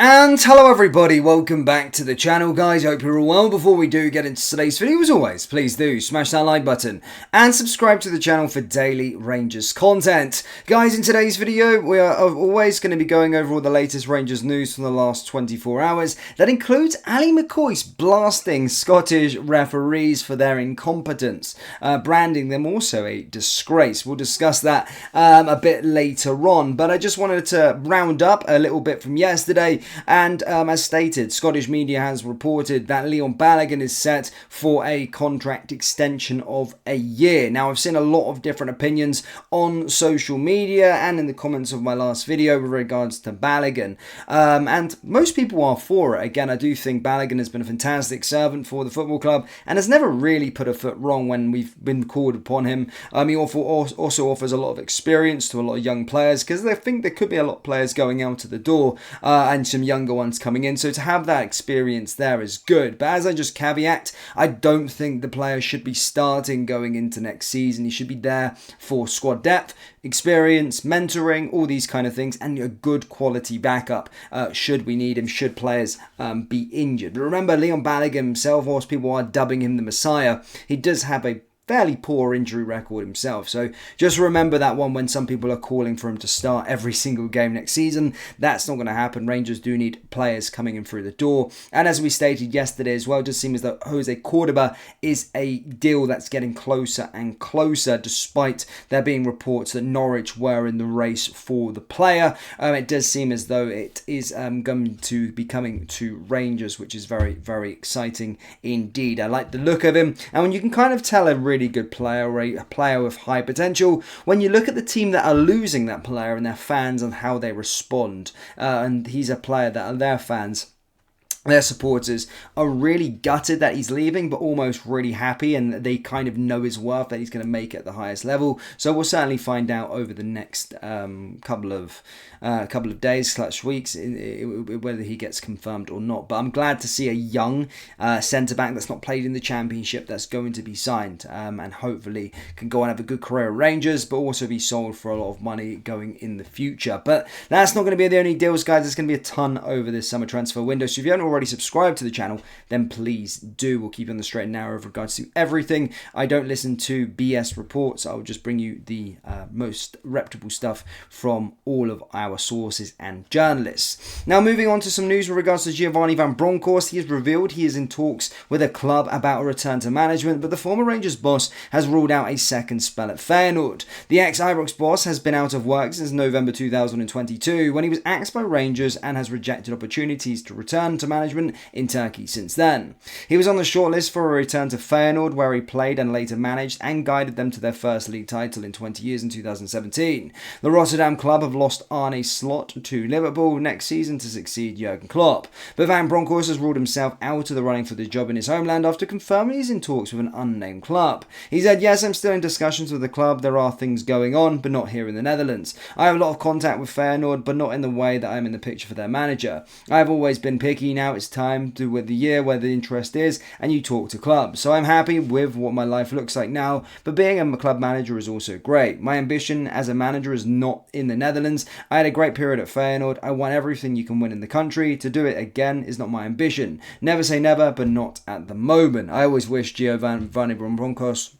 And hello everybody, welcome back to the channel guys, hope you're all well. Before we do get into today's video, as always, please do smash that like button and subscribe to the channel for daily Rangers content. Guys, in today's video, we are always going to be going over all the latest Rangers news from the last 24 hours. That includes Ali McCoist blasting Scottish referees for their incompetence, branding them also a disgrace. We'll discuss that a bit later on, but I just wanted to round up a little bit from yesterday. And as stated, Scottish media has reported that Leon Balogun is set for a contract extension of a year. Now, I've seen a lot of different opinions on social media and in the comments of my last video with regards to Balogun. And most people are for it. Again, I do think Balogun has been a fantastic servant for the football club and has never really put a foot wrong when we've been called upon him. He also offers a lot of experience to a lot of young players, because I think there could be a lot of players going out of the door and some younger ones coming in, so to have that experience there is good. But as I just caveat, I don't think the player should be starting going into next season. He should be there for squad depth, experience, mentoring, all these kind of things, and a good quality backup should we need him, should players be injured. But remember, Leon Balogun himself, whilst people are dubbing him the Messiah, he does have a fairly poor injury record himself, so just remember that one when some people are calling for him to start every single game next season. That's not going to happen. Rangers do need players coming in through the door, and as we stated yesterday as well, it does seem as though Jose Cordoba is a deal that's getting closer and closer, despite there being reports that Norwich were in the race for the player. It does seem as though it is going to be coming to Rangers, which is very, very exciting indeed. I like the look of him, and when you can kind of tell a really good player, or a player with high potential, when you look at the team that are losing that player and their fans and how they respond, and he's a player that their fans, their supporters are really gutted that he's leaving, but almost really happy, and they kind of know his worth, that he's going to make it at the highest level. So we'll certainly find out over the next couple of days / weeks whether he gets confirmed or not. But I'm glad to see a young centre back that's not played in the Championship that's going to be signed, and hopefully can go and have a good career at Rangers, but also be sold for a lot of money going in the future. But that's not going to be the only deals, guys. There's going to be a ton over this summer transfer window. So if you haven't already subscribed to the channel, then please do. We'll keep you on the straight and narrow with regards to everything. I don't listen to BS reports. I'll just bring you the most reputable stuff from all of our sources and journalists. Now, moving on to some news with regards to Giovanni van Bronckhorst. He has revealed he is in talks with a club about a return to management, but the former Rangers boss has ruled out a second spell at Feyenoord. The ex-Ibrox boss has been out of work since November 2022, when he was axed by Rangers, and has rejected opportunities to return to management in Turkey since then. He was on the shortlist for a return to Feyenoord, where he played and later managed and guided them to their first league title in 20 years in 2017. The Rotterdam club have lost Arne Slot to Liverpool next season to succeed Jurgen Klopp, but Van Bronckhorst has ruled himself out of the running for the job in his homeland after confirming he's in talks with an unnamed club. He said, "Yes, I'm still in discussions with the club. There are things going on, but not here in the Netherlands. I have a lot of contact with Feyenoord, but not in the way that I'm in the picture for their manager. I've always been picky. Now it's time to with the year where the interest is, and you talk to clubs. So I'm happy with what my life looks like now, but being a club manager is also great. My ambition as a manager is not in the Netherlands. I had a great period at Feyenoord. I won everything you can win in the country. To do it again is not my ambition. Never say never, but not at the moment. I always wish Giovanni van Bronckhorst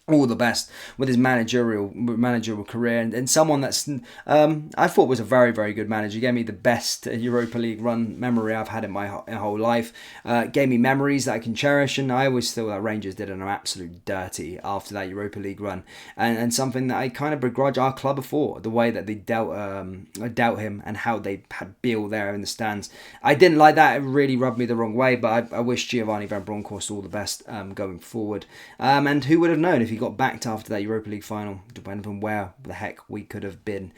all the best with his managerial career, and someone that's I thought was a very, very good manager. He gave me the best Europa League run memory I've had in my whole life. Gave me memories that I can cherish, and I always feel that Rangers did an absolute dirty after that Europa League run, and something that I kind of begrudge our club for, the way that they dealt him and how they had Beale there in the stands. I didn't like that. It really rubbed me the wrong way, but I wish Giovanni van Bronckhorst all the best going forward. And who would have known if he got backed after that Europa League final, depending on where the heck we could have been.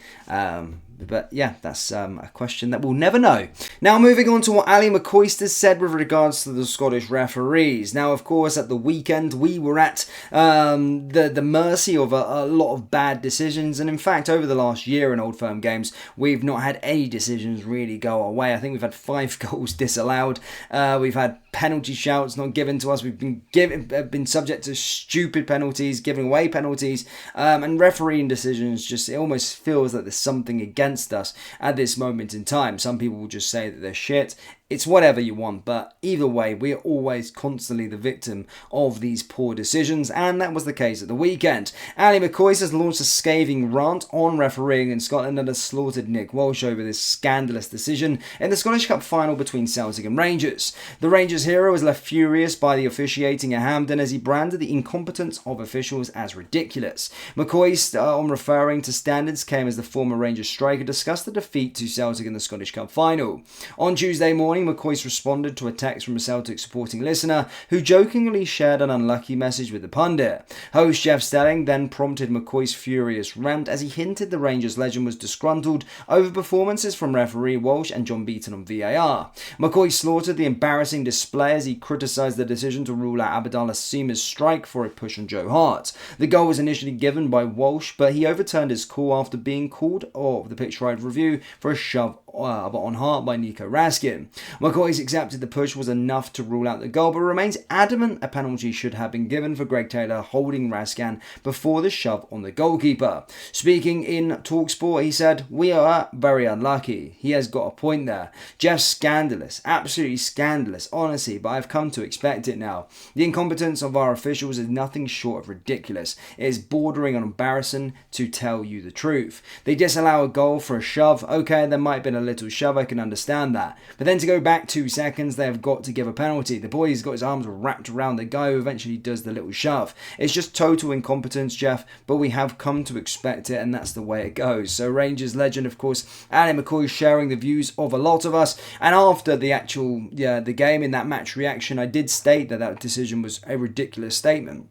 But yeah, that's a question that we'll never know. Now, moving on to what Ali McCoist has said with regards to the Scottish referees. Now, of course, at the weekend, we were at the mercy of a lot of bad decisions. And in fact, over the last year in Old Firm games, we've not had any decisions really go our way. I think we've had 5 goals disallowed. We've had penalty shouts not given to us. We've been subject to stupid penalties, giving away penalties, and refereeing decisions. Just, it almost feels like there's something against against us at this moment in time. Some people will just say that they're shit. It's whatever you want, but either way, we're always constantly the victim of these poor decisions, and that was the case at the weekend. Ali McCoist has launched a scathing rant on refereeing in Scotland and has slaughtered Nick Walsh over this scandalous decision in the Scottish Cup final between Celtic and Rangers. The Rangers hero was left furious by the officiating at Hampden as he branded the incompetence of officials as ridiculous. McCoist, on referring to standards, came as the former Rangers striker discussed the defeat to Celtic in the Scottish Cup final. On Tuesday morning, McCoist responded to a text from a Celtic supporting listener who jokingly shared an unlucky message with the pundit. Host Jeff Stelling then prompted McCoist's furious rant as he hinted the Rangers legend was disgruntled over performances from referee Walsh and John Beaton on VAR. McCoist slaughtered the embarrassing display as he criticised the decision to rule out Abdallah Seema's strike for a push on Joe Hart. The goal was initially given by Walsh, but he overturned his call after being called off the pitch ride review for a shove on Hart by Nico Raskin. McCoist accepted the push was enough to rule out the goal, but remains adamant a penalty should have been given for Greg Taylor holding Raskin before the shove on the goalkeeper. Speaking in TalkSport, he said, "We are very unlucky." He has got a point there. Jeff's scandalous, absolutely scandalous, honestly, but I've come to expect it now. The incompetence of our officials is nothing short of ridiculous. It is bordering on embarrassing, to tell you the truth. They disallow a goal for a shove. Okay, there might have been a little shove, I can understand that. But then to go back 2 seconds, they have got to give a penalty. The boy's got his arms wrapped around the guy who eventually does the little shove. It's just total incompetence, Jeff, but we have come to expect it, and that's the way it goes. So Rangers legend, of course, Ali McCoist sharing the views of a lot of us, and after the the game in that match reaction, I did state that that decision was a ridiculous statement.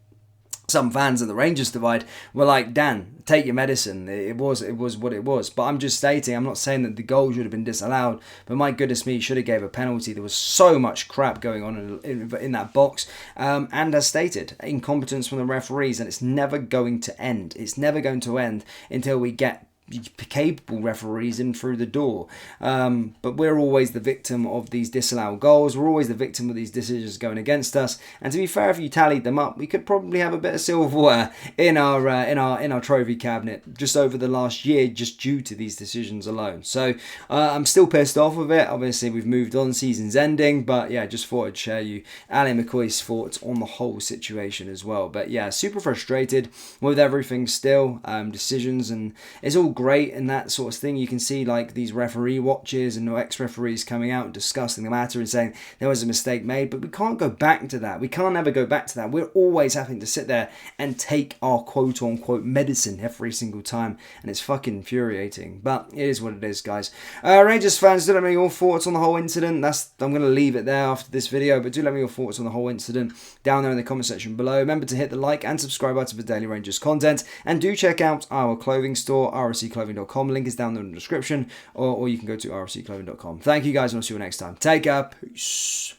Some fans of the Rangers divide were like, Dan, take your medicine. It was what it was. But I'm just stating, I'm not saying that the goal should have been disallowed, but my goodness me, should have gave a penalty. There was so much crap going on in that box. And as stated, incompetence from the referees, and it's never going to end. It's never going to end until we get capable referees in through the door. But we're always the victim of these disallowed goals. We're always the victim of these decisions going against us. And to be fair, if you tallied them up, we could probably have a bit of silverware in our trophy cabinet just over the last year, just due to these decisions alone. So I'm still pissed off with it. Obviously, we've moved on, season's ending, but yeah, just thought I'd share you Ali McCoist's thoughts on the whole situation as well. But yeah, super frustrated with everything still. Decisions, and it's all great and that sort of thing. You can see like these referee watches and ex-referees coming out and discussing the matter and saying there was a mistake made, but we can't go back to that. We can't ever go back to that. We're always having to sit there and take our quote-unquote medicine every single time, and it's fucking infuriating, but it is what it is, guys. Rangers fans, do let me know your thoughts on the whole incident. I'm going to leave it there after this video, but do let me know your thoughts on the whole incident down there in the comment section below. Remember to hit the like and subscribe button for daily Rangers content, and do check out our clothing store, rfcclothing.com. Link is down there in the description, or you can go to rfcclothing.com. Thank you guys, and I'll see you next time. Take care. Peace.